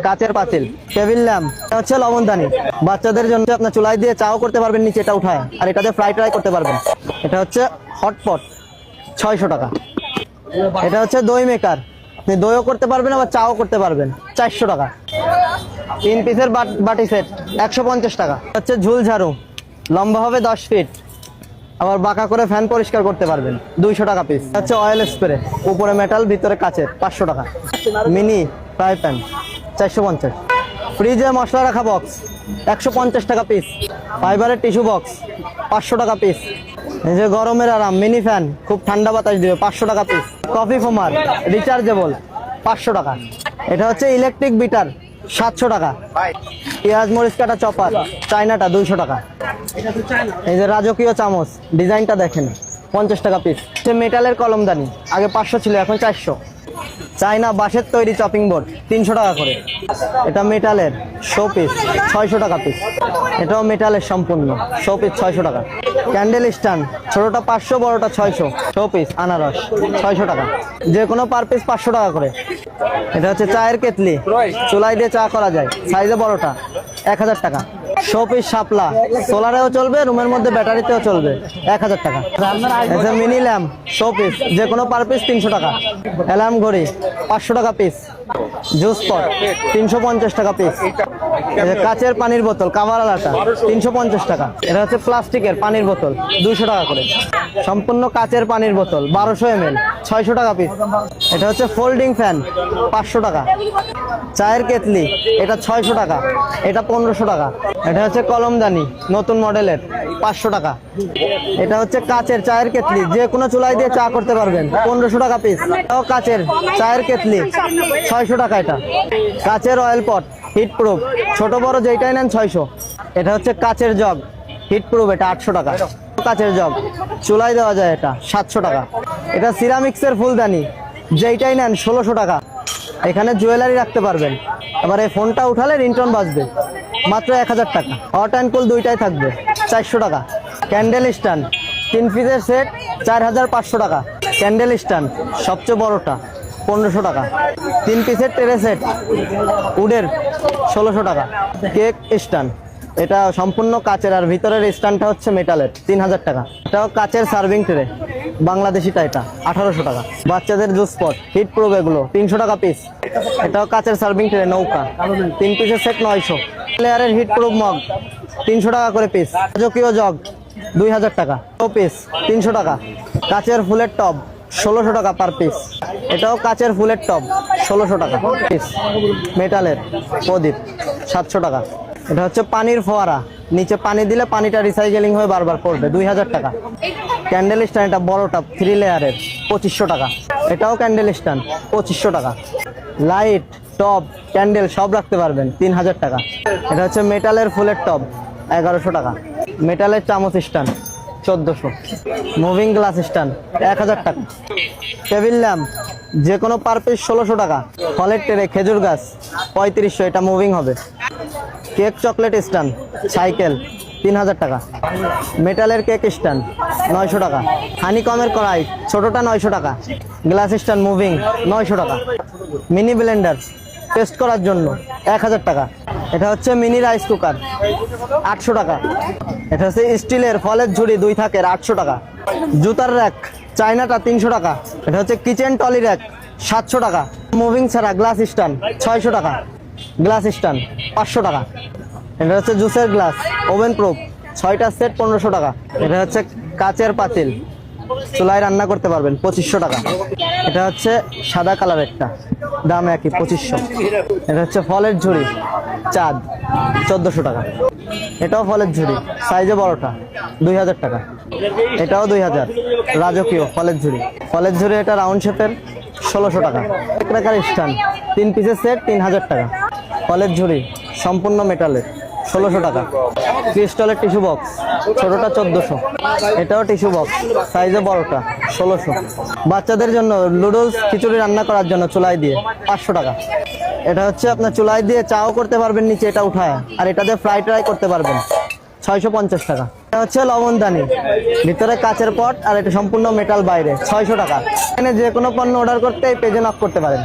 কাচের পাতিল, table lamp, এটা হচ্ছে লবণদানি। বাচ্চাদের জন্য আপনার চুলায় দিয়ে চাও করতে পারবেন নিচে এটা উঠায়, আর এটাতে ফ্রাই ট্রাই করতে পারবেন। এটা হচ্ছে হটপট, 600 টাকা। এটা হচ্ছে দই মেকার, আপনি দইও করতে পারবেন আবার চাও করতে পারবেন, 400 টাকা। 3 পিসের বাটি সেট, 150 টাকা। হচ্ছে ঝুল ঝাড়ু, লম্বা হবে 10 ফিট, আবার বাঁকা করে ফ্যান পরিষ্কার করতে পারবেন, 200 টাকা পিস। হচ্ছে অয়েল স্প্রে, উপরে মেটাল ভিতরে কাচের, 500 টাকা। Mini fry pan, 450। ফ্রিজে মশলা রাখা বক্স, 150 টাকা পিস। ফাইবারের টিস্যু বক্স, 500 টাকা পিস। এই যে গরমের আরাম মিনি ফ্যান, খুব ঠান্ডা বাতাস দিবে, 500 টাকা পিস। কফি ফোমার রিচার্জেবল, 500 টাকা। এটা হচ্ছে ইলেকট্রিক বিটার, 700 টাকা। পেঁয়াজ মরিচ কাটা চপার, চায়নাটা 200 টাকা। এই যে রাজকীয় চামচ, ডিজাইনটা দেখেন, 50 টাকা পিস। মেটালের কলমদানি, আগে 500 ছিল, এখন 400। চায়না বাঁশের তৈরি চপিং বোর্ড, 300 টাকা করে। এটা মেটালের শো পিস, 600 টাকা পিস। এটাও মেটালের সম্পূর্ণ শো পিস, 600 টাকা। ক্যান্ডেল স্ট্যান্ড, ছোটটা 500, বড়টা 600। শো পিস আনারস, 600 টাকা। যে কোনো পার পিস 500 টাকা করে। এটা হচ্ছে চায়ের কেতলি, চুলাই দিয়ে চা করা যায়, সাইজে বড়টা, 1000 টাকা। শো পিস শাপলা, সোলারেও চলবে, রুমের মধ্যে ব্যাটারিতেও চলবে, 1000 টাকা। মিনি ল্যাম্প শো পিস, যে কোনো পার পিস 300 টাকা। অ্যালার্ম ঘড়ি, 500 টাকা পিস। জুস পট, 350 টাকা পিস। কাচের পানির বোতল কাভারালাটা, 350 টাকা। এটা হচ্ছে প্লাস্টিকের পানির বোতল, 200 টাকা করে। সম্পূর্ণ কাচের পানির বোতল, 1200 ml, 600 টাকা পিস। এটা হচ্ছে ফোল্ডিং ফ্যান, 500 টাকা। চায়ের কেতলি, এটা 600 টাকা, এটা 1500 টাকা। এটা হচ্ছে কলমদানি, নতুন মডেলের, 500 টাকা। এটা হচ্ছে কাচের চায়ের কেতলি, যে কোনো চুলাই দিয়ে চা করতে পারবেন, 1500 টাকা পিস। এটাও কাচের চায়ের কেতলি, 600 টাকা। এটা কাচের অয়েল পট, হিট প্রুফ, ছোট বড় যেটাই নেন 600। এটা হচ্ছে কাচের জগ, হিট প্রুফ, এটা 800 টাকা। কাচের জগ, চুলাই দেওয়া যায়, এটা 700 টাকা। এটা সিরামিক্সের ফুলদানি, যেইটাই নেন 1600 টাকা। এখানে জুয়েলারি রাখতে পারবেন। আবার এই ফোনটা উঠালে রিংটোন বাজবে, মাত্র 1000 টাকা। হট অ্যান্ড কুল দুইটাই থাকবে, 400 টাকা। ক্যান্ডেল স্ট্যান্ড, 3 পিসের সেট, 4500 টাকা। ক্যান্ডেল স্ট্যান্ড সবচেয়ে বড়টা, 1500 টাকা। 3 পিসের ট্রে সেট, উডের, 1600 টাকা। কেক স্ট্যান্ড, এটা সম্পূর্ণ কাচের, আর ভিতরের স্ট্যান্ডটা হচ্ছে মেটালের, 3000 টাকা। এটাও কাচের সার্ভিং ট্রে, বাংলাদেশিটা, এটা 1800 টাকা। বাচ্চাদের জুস পট, হিট প্রুফ, এগুলো 300 টাকা পিস। এটাও কাচের সার্ভিং ট্রে, নৌকা, 3 পিসের সেট, 900। প্লেয়ারের হিট প্রুফ মগ, 300 টাকা করে পিস। রাজকীয় জগ, 2000 টাকা পিস, 300 টাকা। কাচের ফুলের টব, 1600 টাকা পার পিস। এটাও কাচের ফুলের টব, 1600 টাকা পিস। মেটালের প্রদীপ, 700 টাকা। এটা হচ্ছে পানির ফোয়ারা, নিচে পানি দিলে পানিটা রিসাইকেলিং হয়ে বারবার পড়বে, 2000 টাকা। ক্যান্ডেল স্ট্যান্ড, এটা বড়টা 3 লেয়ারের, 2500 টাকা। এটাও ক্যান্ডেল স্ট্যান্ড, 2500 টাকা। লাইট, টব, ক্যান্ডেল সব রাখতে পারবেন, 3000 টাকা। এটা হচ্ছে মেটালের ফুলের টব, 1100 টাকা। মেটালের চামচ স্ট্যান্ড, 1400। মুভিং গ্লাস স্ট্যান্ড, 1000 টাকা। টেবিল ল্যাম্প, যে কোনো পার পিস 1600 টাকা। ফলের ট্রে, খেজুর গাছ, 3500, এটা মুভিং হবে। কেক চকলেট স্ট্যান্ড, সাইকেল, 3000 টাকা। মেটালের কেক স্ট্যান্ড, 900 টাকা। হানিকমের কড়াই, ছোটটা 900 টাকা। গ্লাস স্ট্যান্ড মুভিং, 900 টাকা। মিনি ব্লেন্ডার টেস্ট করার জন্য, 1000 টাকা। এটা হচ্ছে মিনি রাইস কুকার, 800 টাকা। এটা হচ্ছে স্টিলের ফলের ঝুড়ি, 2 থাকের, 800 টাকা। জুতার র্যাক, চায়নাটা, 300 টাকা। এটা হচ্ছে কিচেন টলি র্যাক, 700 টাকা। মুভিং ছাড়া গ্লাস স্ট্যান্ড, 600 টাকা। গ্লাস স্ট্যান্ড, 500 টাকা। এটা হচ্ছে জুসের গ্লাস, ওভেন প্রুফ, 6টা সেট, 1500 টাকা। এটা হচ্ছে কাচের পাতিল, চুলায় রান্না করতে পারবেন, 2500 টাকা। এটা হচ্ছে সাদা কালার, একটা দাম একই, 2500। এটা হচ্ছে ফলের ঝুড়ি, চাঁদ, 1400 টাকা। এটাও ফলের ঝুড়ি, সাইজে বড়টা, 2000 টাকা। এটাও 2000, রাজকীয় ফলের ঝুড়ি। ফলের ঝুড়ি, এটা রাউন্ড শেপের, 1600 টাকা। এক টাকার স্ট্যান্ড, 3 পিসের সেট, 3000 টাকা। ফলের ঝুড়ি সম্পূর্ণ মেটালের, 1600 টাকা। ক্রিস্টালের টিস্যু বক্স, ছোটটা 1400। এটাও টিস্যু বক্স, সাইজে বড়টা, 1600। বাচ্চাদের জন্য নুডলস খিচুড়ি রান্না করার জন্য চুলাই দিয়ে, 500 টাকা। এটা হচ্ছে আপনার চুলাই দিয়ে চাও করতে পারবেন নিচে এটা উঠায়, আর এটাতে ফ্রাই ট্রাই করতে পারবেন, 650 টাকা। এটা হচ্ছে লবণদানি, ভিতরে কাচের পট, আর এটা সম্পূর্ণ মেটাল, বাইরে 600 টাকা। এখানে যে কোনো পণ্য অর্ডার করতে এই পেজে নক করতে পারেন।